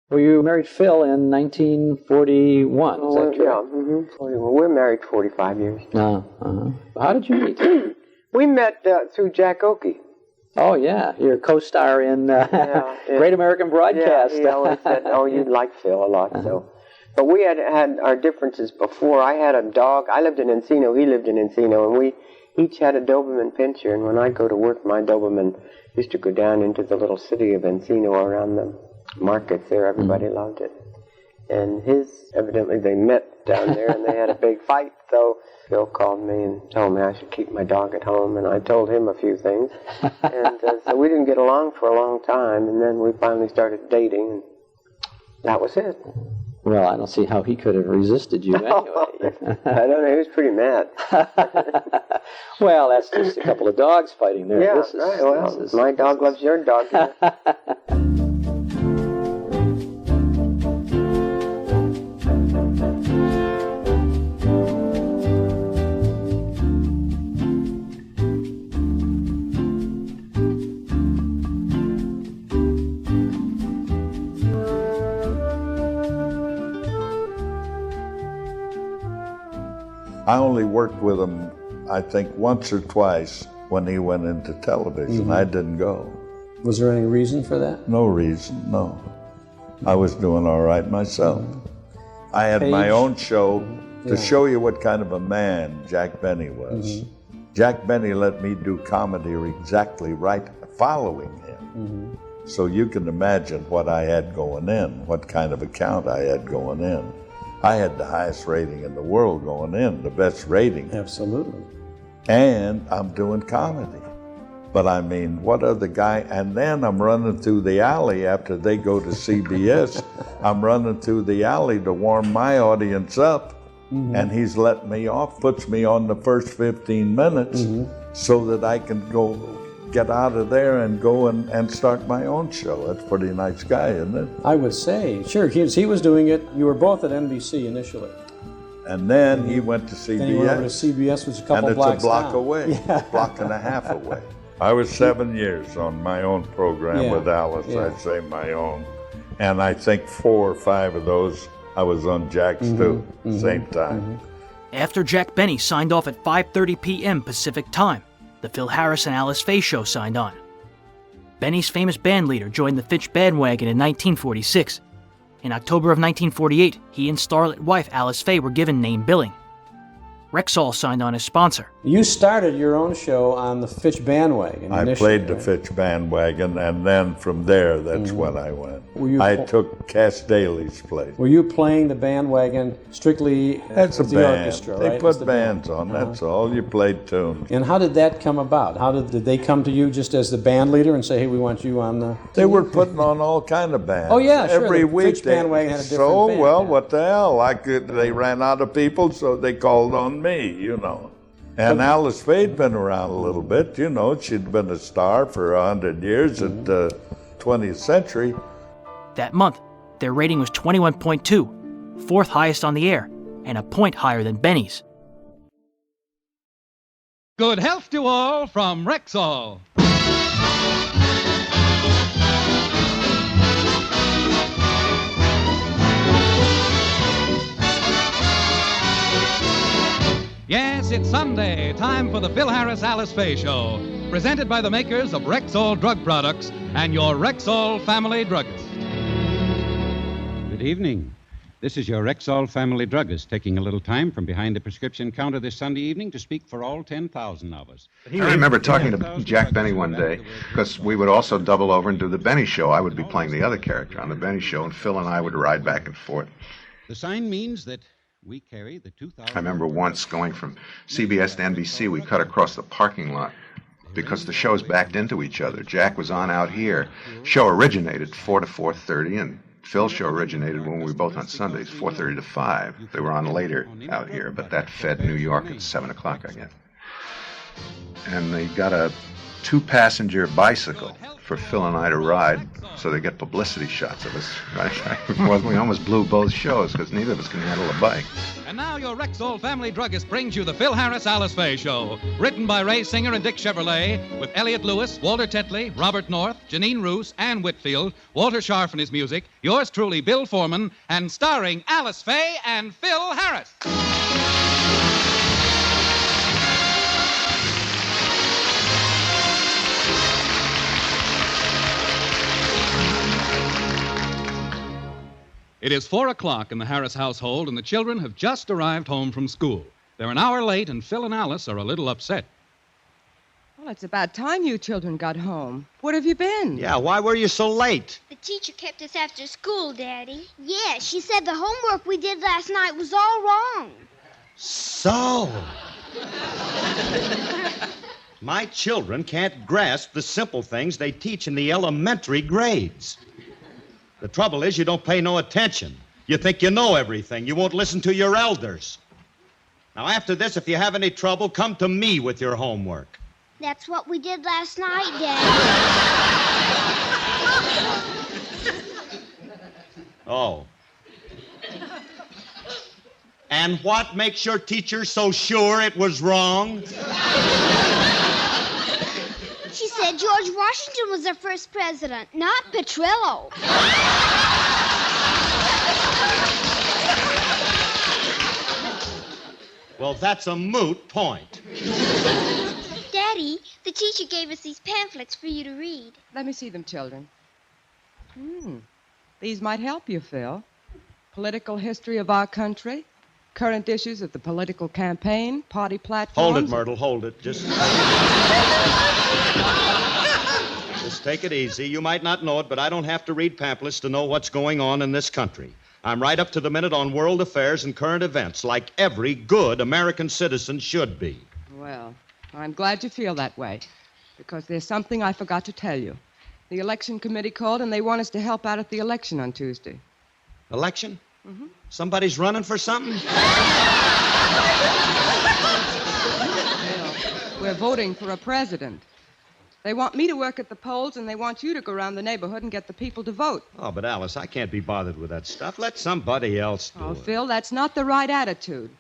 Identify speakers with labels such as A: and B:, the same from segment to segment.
A: Well, you married Phil in 1941, is that true?
B: Yeah, 41. We're married 45 years.
A: How did you meet?
B: We met through Jack Oakey.
A: Oh, yeah, your co-star in Great American Broadcast.
B: Yeah, he always said, you'd like Phil a lot, so. But we had our differences before. I had a dog. I lived in Encino, he lived in Encino, and we each had a Doberman Pinscher, and when I'd go to work, my Doberman used to go down into the little city of Encino around the markets there. Everybody loved it. And evidently they met down there, and they had a big fight, so Phil called me and told me I should keep my dog at home, and I told him a few things. And so we didn't get along for a long time, and then we finally started dating, and that was it.
A: Well, I don't see how he could have resisted you anyway.
B: I don't know, he was pretty mad.
A: Well, that's just a couple of dogs fighting there.
B: Yeah, right, well, my dog loves your dog.
C: I only worked with him, I think, once or twice when he went into television. I didn't go.
D: Was there any reason for that?
C: No reason, no. I was doing all right myself. I had my own show to show you what kind of a man Jack Benny was. Jack Benny let me do comedy exactly right following him. So you can imagine what I had going in, what kind of account I had going in. I had the highest rating in the world going in, the best rating.
D: Absolutely.
C: And I'm doing comedy. But I mean, what other guy? And then I'm running through the alley after they go to CBS. I'm running through the alley to warm my audience up. And he's letting me off, puts me on the first 15 minutes so that I can go get out of there and go and start my own show. That's a pretty nice guy, isn't it?
D: I would say, sure. He was doing it. You were both at NBC initially.
C: And then he went to CBS.
D: Then he went over to CBS, which is a couple blocks
C: down. And it's a block
D: down.
C: away, a block and a half away. I was 7 years on my own program with Alice. I'd say my own. And I think 4 or 5 of those I was on Jack's too, same time.
E: After Jack Benny signed off at 5:30 p.m. Pacific Time, the Phil Harris and Alice Faye show signed on. Benny's famous band leader joined the Fitch bandwagon in 1946. In October of 1948, he and starlet wife Alice Faye were given name billing. Rexall signed on as sponsor.
D: You started your own show on the Fitch bandwagon.
C: I played the Fitch bandwagon, and then from there, that's when I went. I took Cass Daly's place.
D: Were you playing the bandwagon strictly
C: That's
D: with
C: a
D: the
C: band.
D: orchestra,
C: They
D: right?
C: put bands on, that's all. You played tunes.
D: And how did that come about? Did they come to you just as the band leader and say, hey, we want you on the...
C: They were putting on all kind of bands.
D: Oh, yeah, sure.
C: Every
D: The
C: week.
D: Fitch bandwagon had a different band.
C: Well, what the hell? They ran out of people, so they called on me, you know. And Alice Faye'd been around a little bit, you know. She'd been a star for 100 years at the 20th century.
E: That month, their rating was 21.2, fourth highest on the air, and a point higher than Benny's.
F: Good health to all from Rexall. Yes, it's Sunday, time for the Phil Harris Alice Faye Show, presented by the makers of Rexall Drug Products and your Rexall Family Druggist.
G: Good evening. This is your Rexall Family Druggist taking a little time from behind the prescription counter this Sunday evening to speak for all 10,000 of us.
H: I remember talking to Jack Benny one day, because we would also double over and do the Benny Show. I would be playing the other character on the Benny Show, and Phil and I would ride back and forth.
G: The sign means that we carry the 2,000...
H: I remember once going from CBS to NBC, we cut across the parking lot because the shows backed into each other. Jack was on out here. Show originated 4 to 4:30, and Phil's show originated when we were both on Sundays, 4:30 to 5. They were on later out here, but that fed New York at 7 o'clock, I guess. And they got a 2-passenger bicycle for Phil and I to ride so they get publicity shots of us. Right? We almost blew both shows because neither of us can handle a bike.
F: And now your Rexall Family Druggist brings you the Phil Harris Alice Faye Show. Written by Ray Singer and Dick Chevrolet, with Elliott Lewis, Walter Tetley, Robert North, Jeanine Roose, and Whitfield, Walter Scharf and his music, yours truly, Bill Foreman, and starring Alice Faye and Phil Harris. It is 4 o'clock in the Harris household, and the children have just arrived home from school. They're an hour late, and Phil and Alice are a little upset.
I: Well, it's about time you children got home. What have you been?
J: Yeah, why were you so late?
K: The teacher kept us after school, Daddy. Yeah, she said the homework we did last night was all wrong.
J: So? My children can't grasp the simple things they teach in the elementary grades. The trouble is you don't pay no attention. You think you know everything. You won't listen to your elders. Now, after this, if you have any trouble, come to me with your homework.
K: That's what we did last night, Daddy.
J: Oh. And what makes your teacher so sure it was wrong?
K: She said George Washington was our first president, not Petrillo.
J: Well, that's a moot point.
K: Daddy, the teacher gave us these pamphlets for you to read.
I: Let me see them, children. These might help you, Phil. Political history of our country, current issues of the political campaign, party platforms.
J: Hold it, Myrtle, hold it. Just take it easy. You might not know it, but I don't have to read pamphlets to know what's going on in this country. I'm right up to the minute on world affairs and current events, like every good American citizen should be.
I: Well, I'm glad you feel that way, because there's something I forgot to tell you. The election committee called, and they want us to help out at the election on Tuesday.
J: Election? Mm-hmm. Somebody's running for something?
I: We're voting for a president. They want me to work at the polls, and they want you to go around the neighborhood and get the people to vote.
J: Oh, but Alice, I can't be bothered with that stuff. Let somebody else do it.
I: Phil, that's not the right attitude.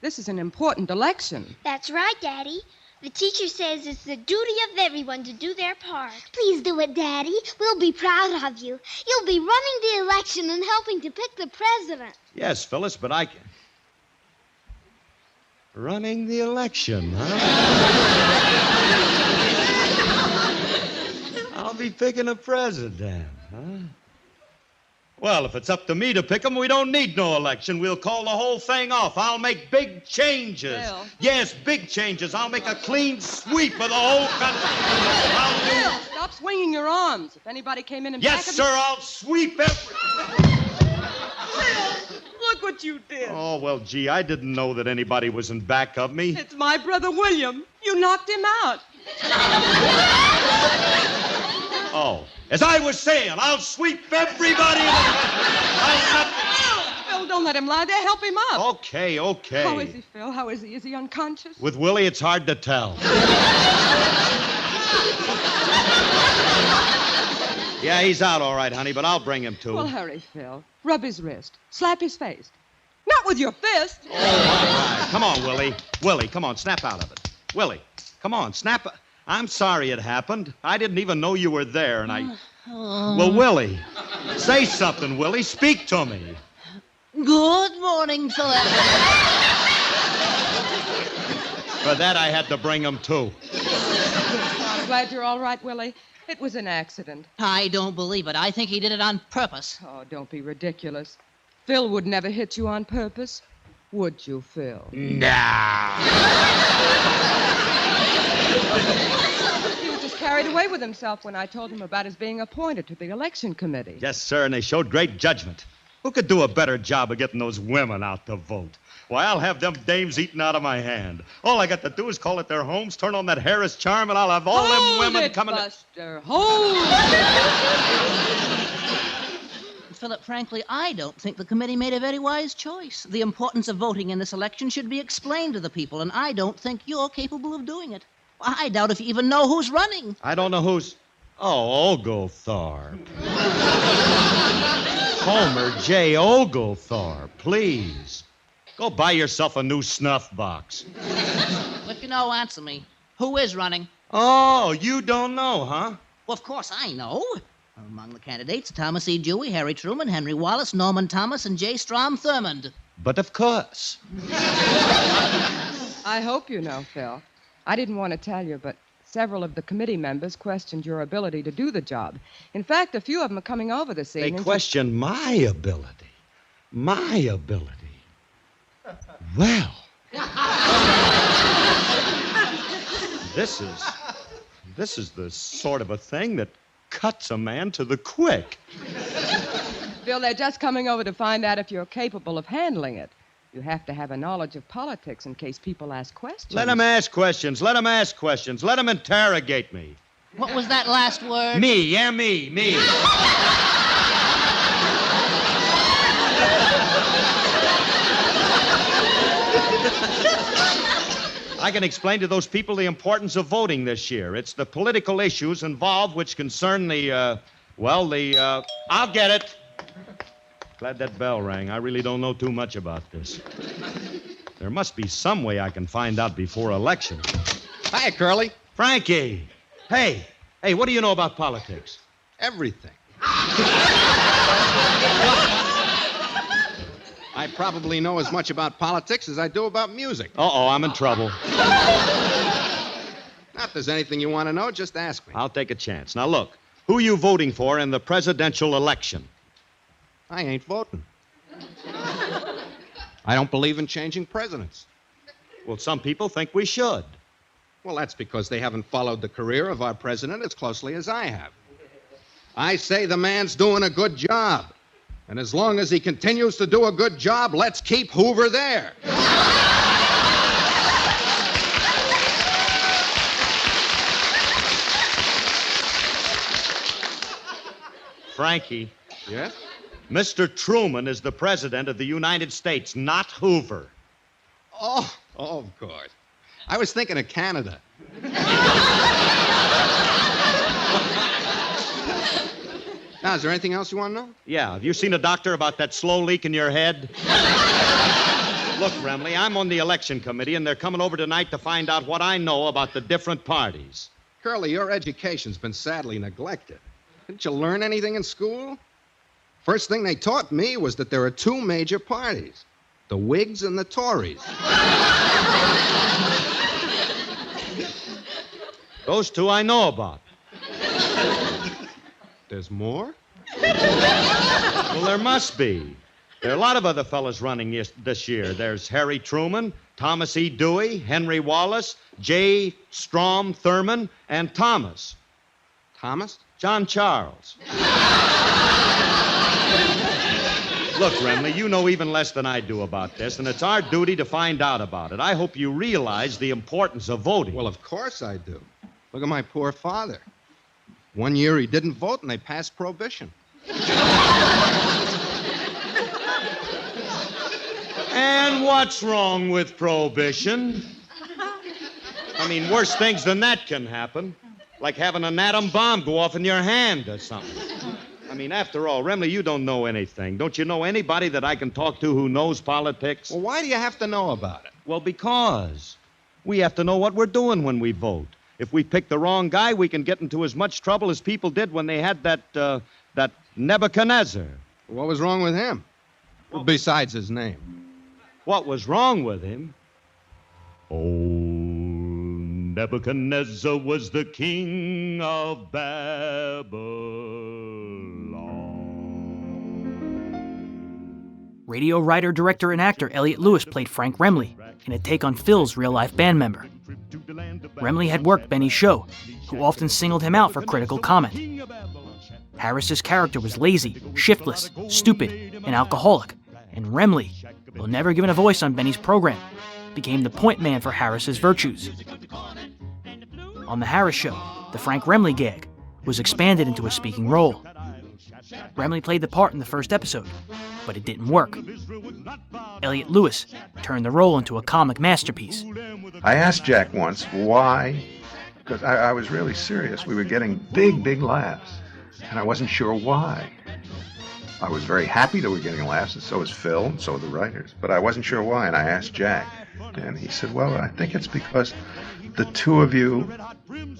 I: This is an important election.
K: That's right, Daddy. The teacher says it's the duty of everyone to do their part. Please do it, Daddy. We'll be proud of you. You'll be running the election and helping to pick the president.
J: Yes, Phyllis, but I can... Running the election, huh? I'll be picking a president, huh? Well, if it's up to me to pick him, we don't need no election. We'll call the whole thing off. I'll make big changes.
I: Bill.
J: Yes, big changes. I'll make a clean sweep of the whole country.
I: Bill, stop swinging your arms. If anybody came in and
J: Yes, sir, I'll sweep everything.
I: Look what you did.
J: Oh, well, gee, I didn't know that anybody was in back of me.
I: It's my brother William. You knocked him out.
J: Oh, as I was saying, I'll sweep everybody in the country.
I: Phil, don't let him lie there. Help him up.
J: Okay.
I: How is he, Phil? How is he? Is he unconscious?
J: With Willie, it's hard to tell. Yeah, he's out all right, honey, but I'll bring him to.
I: Well, hurry, Phil. Rub his wrist. Slap his face. Not with your fist.
J: Oh, all right. Come on, Willie. Willie, come on, snap out of it. Willie, come on, snap. I'm sorry it happened. I didn't even know you were there, and I... Well, Willie, say something, Willie. Speak to me.
L: Good morning, Philip.
J: For that, I had to bring him, too.
I: I'm glad you're all right, Willie. It was an accident.
L: I don't believe it. I think he did it on purpose.
I: Oh, don't be ridiculous. Phil would never hit you on purpose. Would you, Phil?
J: Nah.
I: He was just carried away with himself when I told him about his being appointed to the election committee.
J: Yes, sir, and they showed great judgment. Who could do a better job of getting those women out to vote? Why, I'll have them dames eaten out of my hand. All I got to do is call at their homes, turn on that Harris charm, and I'll have all them women coming...
I: Buster. Hold it!
L: Philip, frankly, I don't think the committee made a very wise choice. The importance of voting in this election should be explained to the people, and I don't think you're capable of doing it. I doubt if you even know who's running.
J: I don't know who's... Oh, Oglethorpe. Homer J. Oglethorpe, please. Go buy yourself a new snuff box.
L: If you know, answer me. Who is running?
J: Oh, you don't know, huh?
L: Well, of course I know. Among the candidates, Thomas E. Dewey, Harry Truman, Henry Wallace, Norman Thomas, and J. Strom Thurmond.
J: But of course.
I: I hope you know, Phil. I didn't want to tell you, but several of the committee members questioned your ability to do the job. In fact, a few of them are coming over this evening.
J: They question my ability. My ability. Well. This is the sort of a thing that cuts a man to the quick.
I: Phil, they're just coming over to find out if you're capable of handling it. You have to have a knowledge of politics in case people ask questions.
J: Let them ask questions. Let them ask questions. Let them interrogate me.
L: What was that last word?
J: Me. Yeah, me. I can explain to those people the importance of voting this year. It's the political issues involved which concern I'll get it. Glad that bell rang. I really don't know too much about this. There must be some way I can find out before election.
M: Hi, Curly.
J: Frankie. Hey, what do you know about politics?
M: Everything. I probably know as much about politics as I do about music.
J: Uh-oh, I'm in trouble.
M: Now, if there's anything you want to know, just ask me.
J: I'll take a chance. Now, look, who are you voting for in the presidential election?
M: I ain't voting. I don't believe in changing presidents.
J: Well, some people think we should.
M: Well, that's because they haven't followed the career of our president as closely as I have. I say the man's doing a good job. And as long as he continues to do a good job, let's keep Hoover there.
J: Frankie.
M: Yes?
J: Mr. Truman is the president of the United States, not Hoover.
M: Oh, of course. I was thinking of Canada. Now, is there anything else you want to know?
J: Yeah. Have you seen a doctor about that slow leak in your head? Look, Remley, I'm on the election committee, and they're coming over tonight to find out what I know about the different parties.
M: Curly, your education's been sadly neglected. Didn't you learn anything in school? First thing they taught me was that there are two major parties, the Whigs and the Tories.
J: Those two I know about.
M: There's more?
J: Well, there must be. There are a lot of other fellas running this year. There's Harry Truman, Thomas E. Dewey, Henry Wallace, J. Strom Thurmond, and Thomas.
M: Thomas?
J: John Charles. Look, Remley, you know even less than I do about this, and it's our duty to find out about it. I hope you realize the importance of voting.
M: Well, of course I do. Look at my poor father. One year he didn't vote, and they passed prohibition.
J: And what's wrong with prohibition? I mean, worse things than that can happen. Like having an atom bomb go off in your hand or something. I mean, after all, Remley, you don't know anything. Don't you know anybody that I can talk to who knows politics?
M: Well, why do you have to know about it?
J: Well, because we have to know what we're doing when we vote. If we pick the wrong guy, we can get into as much trouble as people did when they had that Nebuchadnezzar.
M: What was wrong with him? Well, besides his name.
J: What was wrong with him? Oh, Nebuchadnezzar was the king of Babylon.
E: Radio writer, director, and actor Elliott Lewis played Frank Remley in a take on Phil's real-life band member. Remley had worked Benny's show, who often singled him out for critical comment. Harris's character was lazy, shiftless, stupid, and alcoholic, and Remley, though never given a voice on Benny's program, became the point man for Harris's virtues. On The Harris Show, the Frank Remley gag was expanded into a speaking role. Remley played the part in the first episode, but it didn't work. Elliott Lewis turned the role into a comic masterpiece.
H: I asked Jack once why, because I was really serious. We were getting big laughs, and I wasn't sure why. I was very happy that we were getting laughs, and so was Phil, and so were the writers. But I wasn't sure why, and I asked Jack. And he said, well, I think it's because the two of you,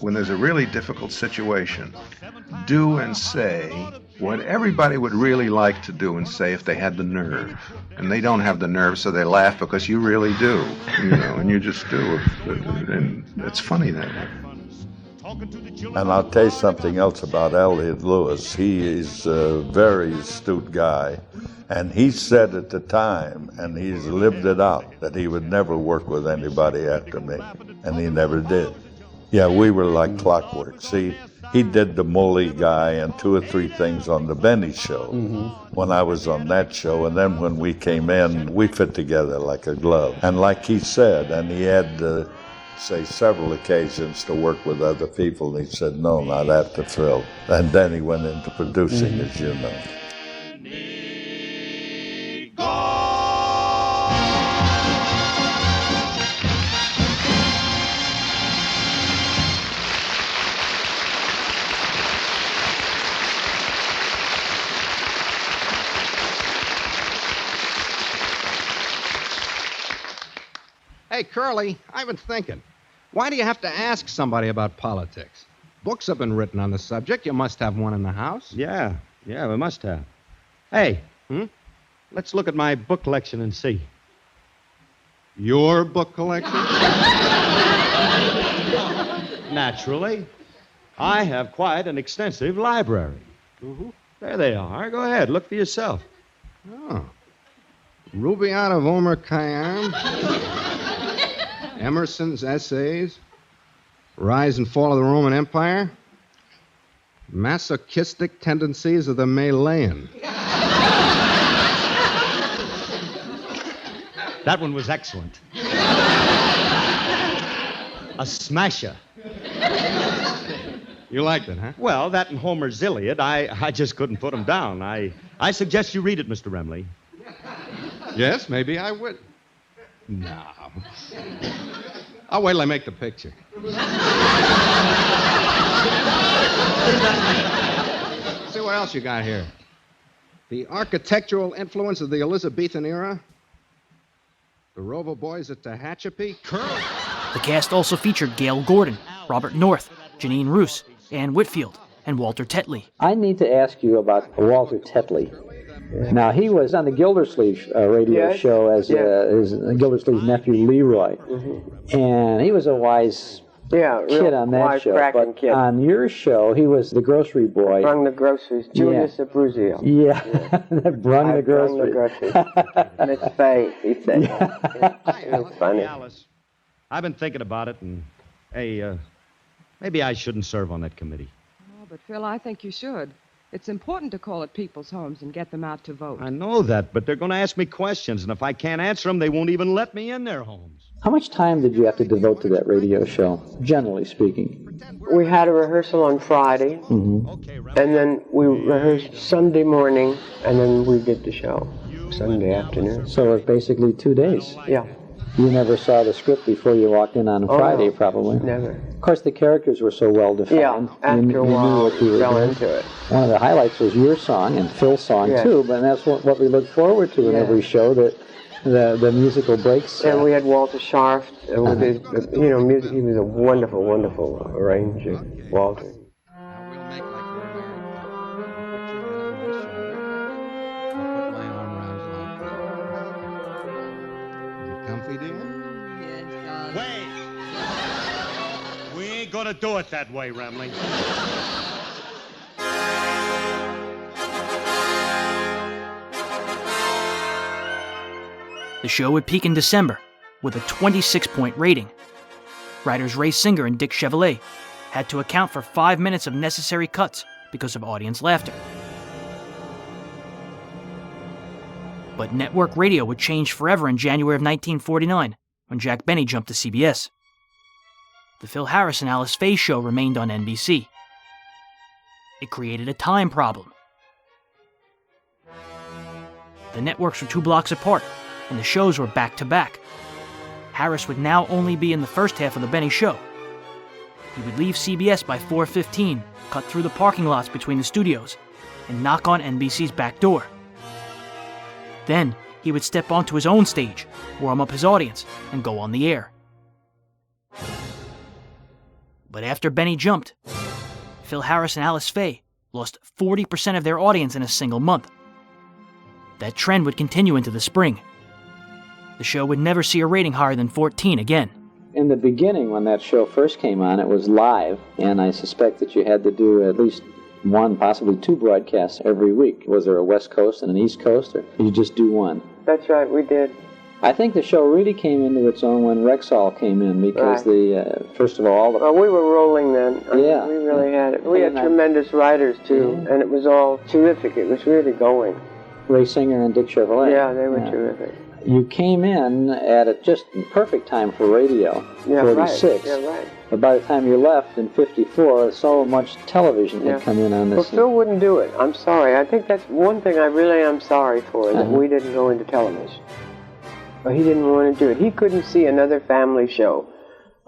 H: when there's a really difficult situation, do and say what everybody would really like to do and say if they had the nerve. And they don't have the nerve, so they laugh because you really do, and you just do. And it's funny that way.
C: And I'll tell you something else about Elliott Lewis. He is a very astute guy. And he said at the time, and he's lived it out, that he would never work with anybody after me. And he never did. Yeah, we were like clockwork. See, he did the Mully guy and 2 or 3 things on the Benny show when I was on that show. And then when we came in, we fit together like a glove. And like he said, and he had say several occasions to work with other people, and he said, no, not after Phil. And then he went into producing, as you know.
M: Hey, Curly, I've been thinking. Why do you have to ask somebody about politics? Books have been written on the subject. You must have one in the house.
J: Yeah, we must have. Hey, let's look at my book collection and see.
M: Your book collection?
J: Naturally. I have quite an extensive library. There they are. Go ahead, look for yourself.
M: Oh. Rubaiyat of Omar Khayyam. Emerson's Essays. Rise and Fall of the Roman Empire. Masochistic Tendencies of the Malayan.
J: That one was excellent. A smasher.
M: You liked it, huh?
J: Well, that and Homer's Iliad, I just couldn't put them down. I suggest you read it, Mr. Remley.
M: Yes, maybe I would. No. I'll wait till I make the picture. See what else you got here. The architectural influence of the Elizabethan era. The Rover Boys at Tehachapi. Curly.
E: The cast also featured Gale Gordon, Robert North, Jeanine Roose, Ann Whitfield, and Walter Tetley.
A: I need to ask you about Walter Tetley. Now, he was on the Gildersleeve radio show as Gildersleeve's nephew, Leroy. And he was a wise kid on that show. But
B: kid.
A: On your show, he was the grocery boy.
B: Brung the groceries. Julius Abruzio.
A: Yeah, that brung the groceries.
B: Miss Faye, he said. It was funny.
J: Alice, I've been thinking about it, and, hey, maybe I shouldn't serve on that committee.
I: Oh, but, Phil, I think you should. It's important to call at people's homes and get them out to vote.
J: I know that, but they're going to ask me questions, and if I can't answer them, they won't even let me in their homes.
A: How much time did you have to devote to that radio show, generally speaking?
B: We had a rehearsal on Friday, and then we rehearsed Sunday morning, and then we did the show Sunday afternoon.
A: So it was basically 2 days.
B: Yeah.
A: You never saw the script before you walked in on Friday, probably.
B: Never.
A: Of course, the characters were so well defined.
B: Yeah, after a while, we fell into it.
A: One of the highlights was your song and Phil's song, too, but that's what we look forward to in every show, that the musical breaks.
B: And we had Walter Scharf, and with his, music. He was a wonderful, wonderful arranger, Walter.
M: We'll make like we're married. Put your head on my shoulder. I'll put my arm around you. Is it comfy, dear?
L: Yes, darling.
J: Wait! We ain't gonna do it that way, Remley.
E: The show would peak in December with a 26-point rating. Writers Ray Singer and Dick Chevalier had to account for 5 minutes of necessary cuts because of audience laughter. But network radio would change forever in January of 1949 when Jack Benny jumped to CBS. The Phil Harris and Alice Faye show remained on NBC. It created a time problem. The networks were 2 blocks apart, and the shows were back-to-back. Harris would now only be in the first half of the Benny Show. He would leave CBS by 4:15, cut through the parking lots between the studios, and knock on NBC's back door. Then, he would step onto his own stage, warm up his audience, and go on the air. But after Benny jumped, Phil Harris and Alice Faye lost 40% of their audience in a single month. That trend would continue into the spring. The show would never see a rating higher than 14 again.
A: In the beginning, when that show first came on, it was live, and I suspect that you had to do at least 1, possibly 2 broadcasts every week. Was there a West Coast and an East Coast, or did you just do one?
B: That's right, we did.
A: I think the show really came into its own when Rexall came in, because first of all...
B: Well, we were rolling then.
A: Yeah.
B: We really had it. We had tremendous writers, too, and it was all terrific. It was really going.
A: Ray Singer and Dick Chevrolet.
B: Yeah, they were terrific.
A: You came in at a just perfect time for radio, 46.
B: Yeah, right.
A: But by the time you left in 54, so much television had come in on this.
B: Well, Phil wouldn't do it. I'm sorry. I think that's one thing I really am sorry for, that we didn't go into television. Well, he didn't want to do it. He couldn't see another family show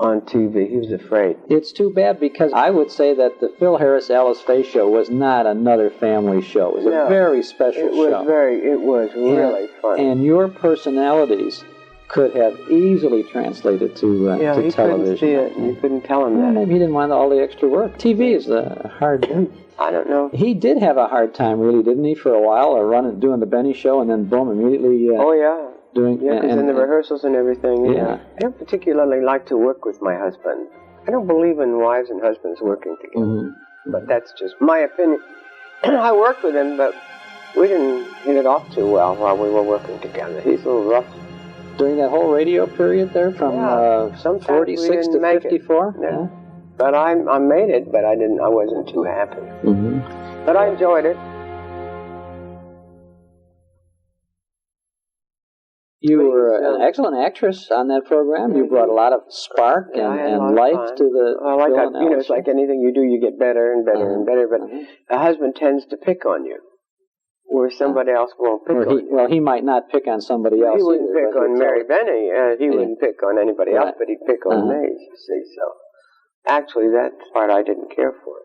B: on TV. He was afraid.
A: It's too bad, because I would say that the Phil Harris Alice Faye show was not another family show. It was a very special show.
B: It was really fun.
A: And your personalities could have easily translated to television.
B: He couldn't see it. You couldn't tell him that.
A: Maybe he didn't want all the extra work. TV is a hard...
B: I don't know.
A: He did have a hard time, really, didn't he, for a while, doing the Benny Show, and then boom, immediately...
B: because in the rehearsals and everything. I don't particularly like to work with my husband. I don't believe in wives and husbands working together. But that's just my opinion. I worked with him, but we didn't hit it off too well while we were working together. He's a little rough.
A: During that whole radio period there, from 46 to 54?
B: Yeah. But I made it, but I wasn't too happy. But I enjoyed it.
A: You were an excellent actress on that program. You brought a lot of spark and life to the film.
B: It's like anything you do, you get better and better and better. But a husband tends to pick on you, where somebody else won't pick on you.
A: Well, he might not pick on somebody else.
B: He wouldn't pick on Mary Benny. He wouldn't pick on anybody else, but he'd pick on me. You see, so actually, that part I didn't care for.